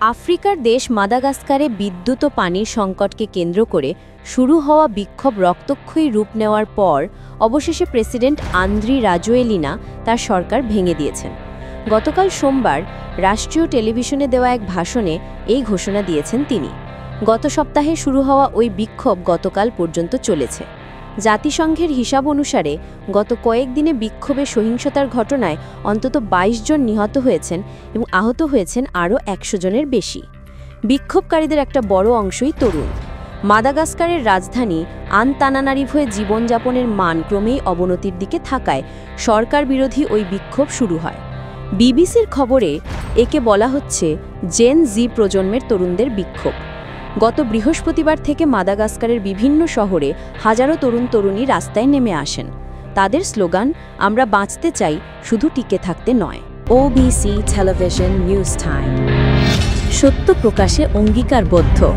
আফ্রিকার দেশ মাদাগাস্কারে বিদ্যুৎ ও পানির সংকটকে কেন্দ্র করে শুরু হওয়া বিক্ষোভ রক্তক্ষয়ী রূপ নেওয়ার পর অবশেষে প্রেসিডেন্ট আন্দ্রি রাজোয়েলিনা তার সরকার ভেঙে দিয়েছেন। গতকাল সোমবার রাষ্ট্রীয় টেলিভিশনে দেওয়া এক ভাষণে এই ঘোষণা দিয়েছেন তিনি। গত সপ্তাহে শুরু হওয়া ওই বিক্ষোভ গতকাল পর্যন্ত চলেছে। জাতিসংঘের হিসাব অনুসারে গত কয়েকদিনে বিক্ষোভে সহিংসতার ঘটনায় অন্তত ২২ জন নিহত হয়েছেন এবং আহত হয়েছেন আরও ১০০ জনের বেশি। বিক্ষোভকারীদের একটা বড় অংশই তরুণ। মাদাগাস্কারের রাজধানী আনতানানারিভোয় জীবনযাপনের মান ক্রমেই অবনতির দিকে থাকায় সরকার বিরোধী ওই বিক্ষোভ শুরু হয়। বিবিসির খবরে একে বলা হচ্ছে জেন জি প্রজন্মের তরুণদের বিক্ষোভ। গত বৃহস্পতিবার থেকে মাদাগাস্কারের বিভিন্ন শহরে হাজারো তরুণ-তরুণী রাস্তায় নেমে আসেন। তাদের স্লোগান, আমরা বাঁচতে চাই, শুধু টিকে থাকতে নয়। ওবিসি টেলিভিশন নিউজ টাইম, সত্য প্রকাশে অঙ্গীকারবদ্ধ।